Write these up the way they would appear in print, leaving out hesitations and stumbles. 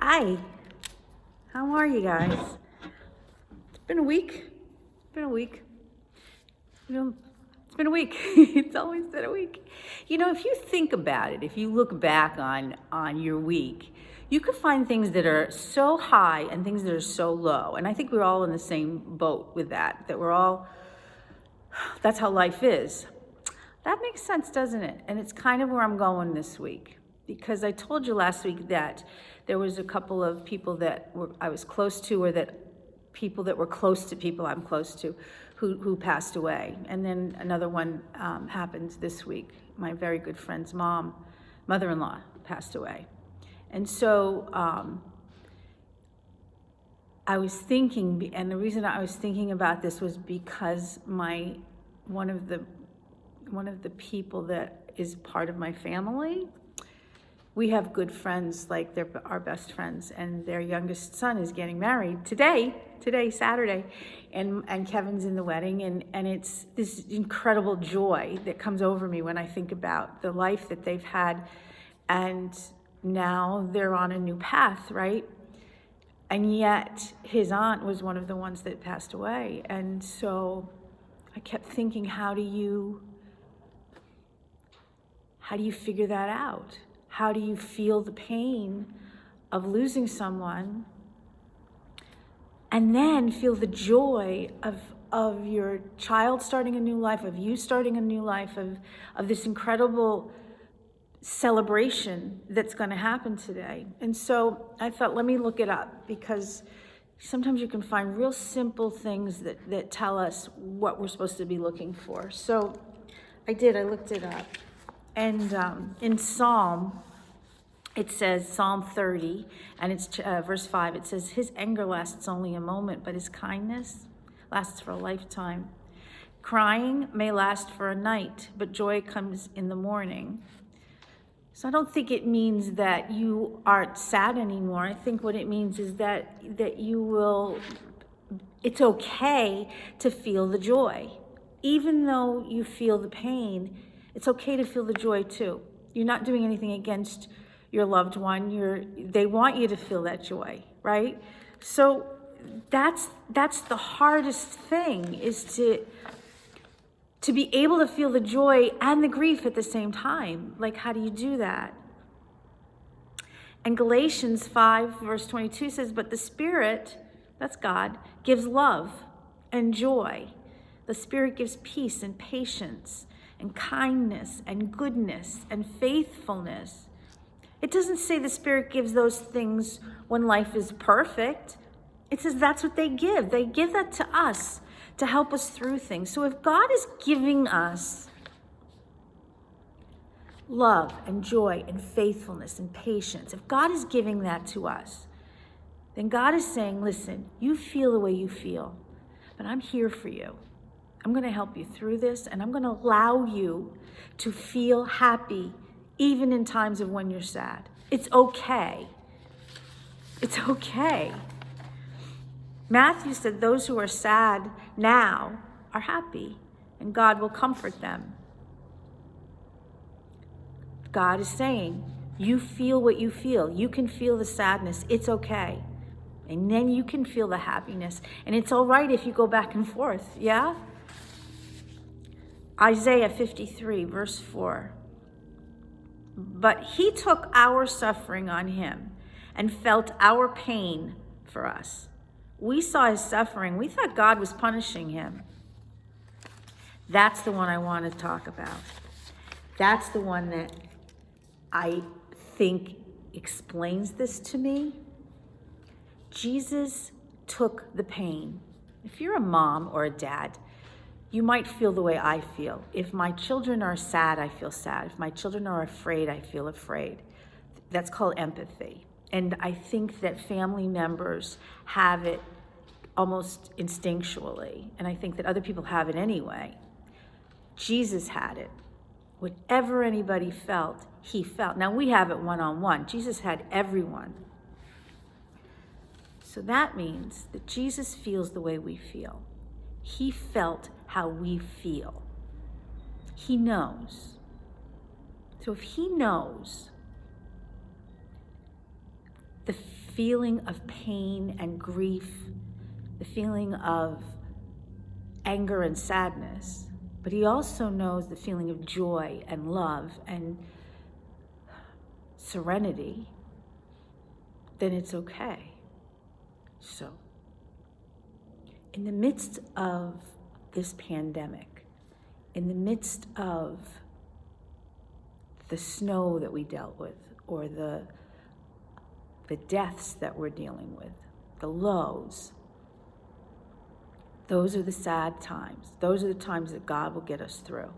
Hi, how are you guys? It's been a week. It's been a week. It's been a week. It's always been a week. If you think about it, if you look back on your week, you could find things that are so high and things that are so low. And I think we're all in the same boat with that that's how life is. That makes sense, doesn't it? And it's kind of where I'm going this week. Because I told you last week that there was a couple of people that I was close to, or that people that were close to people I'm close to, who passed away. And then another one happened this week. My very good friend's mother-in-law passed away. And so I was thinking, and the reason I was thinking about this was because one of the people that is part of my family, we have good friends, like they're our best friends, and their youngest son is getting married today, Saturday, and Kevin's in the wedding, and it's this incredible joy that comes over me when I think about the life that they've had, and now they're on a new path, right? And yet his aunt was one of the ones that passed away, and so I kept thinking, how do you figure that out? How do you feel the pain of losing someone and then feel the joy of your child starting a new life, of you starting a new life, of this incredible celebration that's going to happen today? And so I thought, let me look it up, because sometimes you can find real simple things that tell us what we're supposed to be looking for. So I looked it up. And in Psalm, it says, Psalm 30, and it's verse 5, it says, his anger lasts only a moment, but his kindness lasts for a lifetime. Crying may last for a night, but joy comes in the morning. So I don't think it means that you aren't sad anymore. I think what it means is that it's okay to feel the joy. Even though you feel the pain, it's okay to feel the joy too. You're not doing anything against your loved one. They want you to feel that joy, right? So that's the hardest thing, is to be able to feel the joy and the grief at the same time. Like, how do you do that? And Galatians 5 verse 22 says, but the Spirit, that's God, gives love and joy. The Spirit gives peace and patience and kindness and goodness and faithfulness. It doesn't say the Spirit gives those things when life is perfect. It says that's what they give. They give that to us to help us through things. So if God is giving us love and joy and faithfulness and patience, if God is giving that to us, then God is saying, listen, you feel the way you feel, but I'm here for you. I'm going to help you through this, and I'm going to allow you to feel happy even in times of when you're sad. It's okay. It's okay. Matthew said those who are sad now are happy, and God will comfort them. God is saying, you feel what you feel. You can feel the sadness. It's okay. And then you can feel the happiness. And it's all right if you go back and forth, yeah? Isaiah 53, verse 4. But he took our suffering on him and felt our pain for us. We saw his suffering. We thought God was punishing him. That's the one I want to talk about. That's the one that I think explains this to me. Jesus took the pain. If you're a mom or a dad, you might feel the way I feel. If my children are sad, I feel sad. If my children are afraid, I feel afraid. That's called empathy. And I think that family members have it almost instinctually. And I think that other people have it anyway. Jesus had it. Whatever anybody felt, he felt. Now we have it one-on-one. Jesus had everyone. So that means that Jesus feels the way we feel. He felt how we feel. He knows. So if he knows the feeling of pain and grief, the feeling of anger and sadness, but he also knows the feeling of joy and love and serenity, then it's okay. So, in the midst of this pandemic, in the midst of the snow that we dealt with, or the deaths that we're dealing with, the lows, those are the sad times. Those are the times that God will get us through.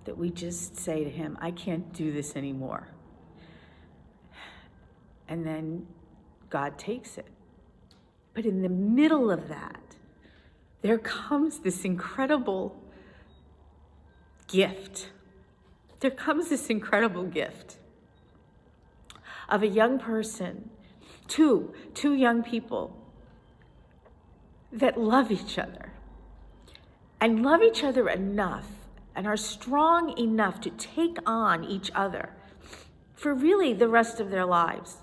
That we just say to him, I can't do this anymore. And then God takes it. But in the middle of that, there comes this incredible gift. There comes this incredible gift of a young person, two young people that love each other and love each other enough and are strong enough to take on each other for really the rest of their lives.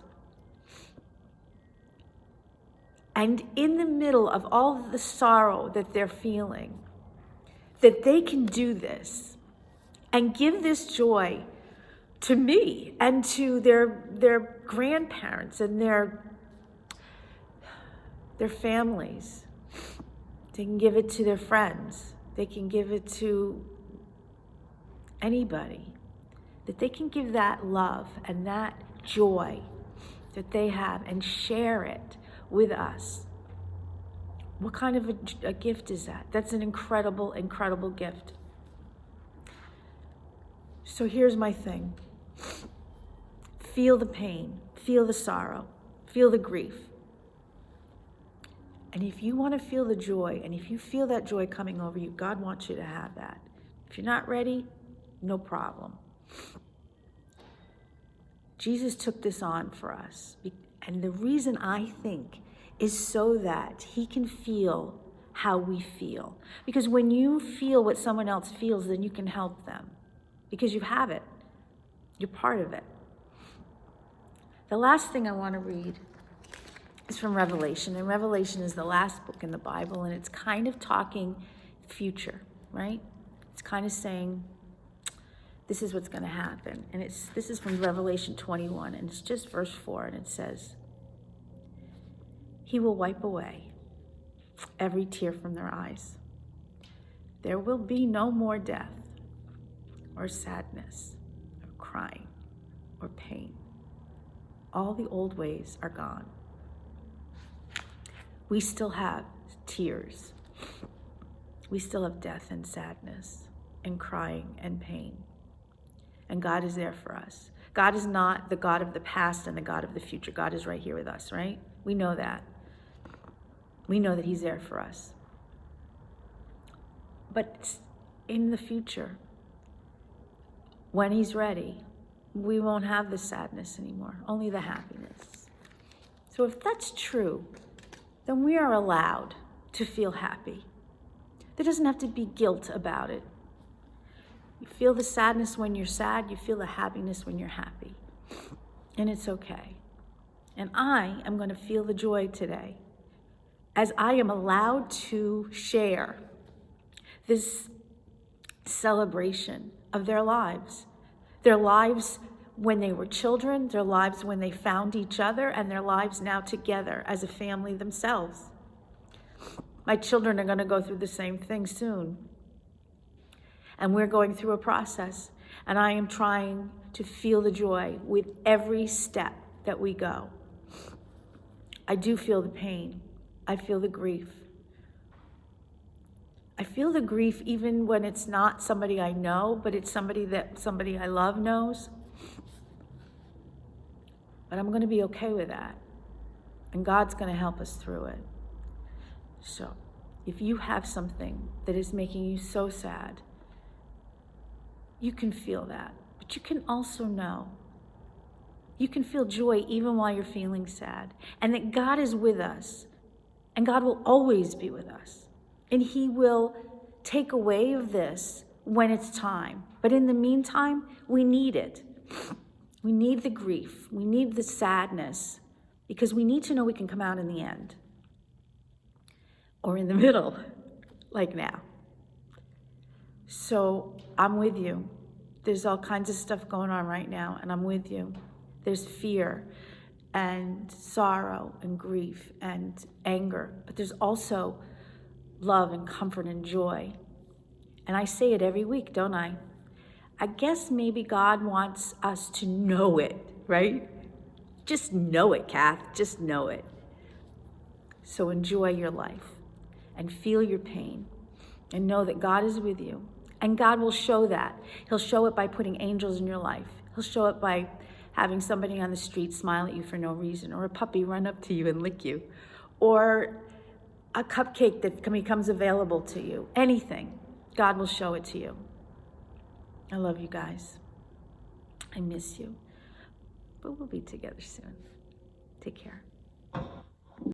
And in the middle of all the sorrow that they're feeling, that they can do this and give this joy to me and to their grandparents and their families. They can give it to their friends. They can give it to anybody. That they can give that love and that joy that they have and share it with us. What kind of a gift is that? That's an incredible, incredible gift. So here's my thing. Feel the pain, feel the sorrow, feel the grief. And if you want to feel the joy, and if you feel that joy coming over you, God wants you to have that. If you're not ready, no problem. Jesus took this on for us. And the reason I think is so that he can feel how we feel. Because when you feel what someone else feels, then you can help them. Because you have it. You're part of it. The last thing I want to read is from Revelation. And Revelation is the last book in the Bible, and it's kind of talking future, right? It's kind of saying, this is what's going to happen. And this is from Revelation 21, and it's just verse 4, and it says, he will wipe away every tear from their eyes. There will be no more death, or sadness, or crying, or pain. All the old ways are gone. We still have tears. We still have death and sadness and crying and pain. And God is there for us. God is not the God of the past and the God of the future. God is right here with us, right? We know that. We know that he's there for us. But in the future, when he's ready, we won't have the sadness anymore, only the happiness. So if that's true, then we are allowed to feel happy. There doesn't have to be guilt about it. You feel the sadness when you're sad, you feel the happiness when you're happy. And it's okay. And I am going to feel the joy today as I am allowed to share this celebration of their lives. Their lives when they were children, their lives when they found each other, and their lives now together as a family themselves. My children are going to go through the same thing soon. And we're going through a process, and I am trying to feel the joy with every step that we go. I do feel the pain. I feel the grief. I feel the grief even when it's not somebody I know, but it's somebody that somebody I love knows. But I'm going to be okay with that. And God's going to help us through it. So, if you have something that is making you so sad, you can feel that. But you can also know. You can feel joy even while you're feeling sad. And that God is with us. And God will always be with us. And he will take away of this when it's time. But in the meantime, we need it. We need the grief. We need the sadness. because we need to know we can come out in the end or in the middle, like now. So I'm with you. There's all kinds of stuff going on right now, and I'm with you. There's fear and sorrow and grief and anger, but there's also love and comfort and joy. And I say it every week, don't I? I guess maybe God wants us to know it, right? Just know it, Kath, just know it. So enjoy your life and feel your pain and know that God is with you. And God will show that. He'll show it by putting angels in your life. He'll show it by having somebody on the street smile at you for no reason, or a puppy run up to you and lick you, or a cupcake that becomes available to you. Anything, God will show it to you. I love you guys. I miss you. But we'll be together soon. Take care.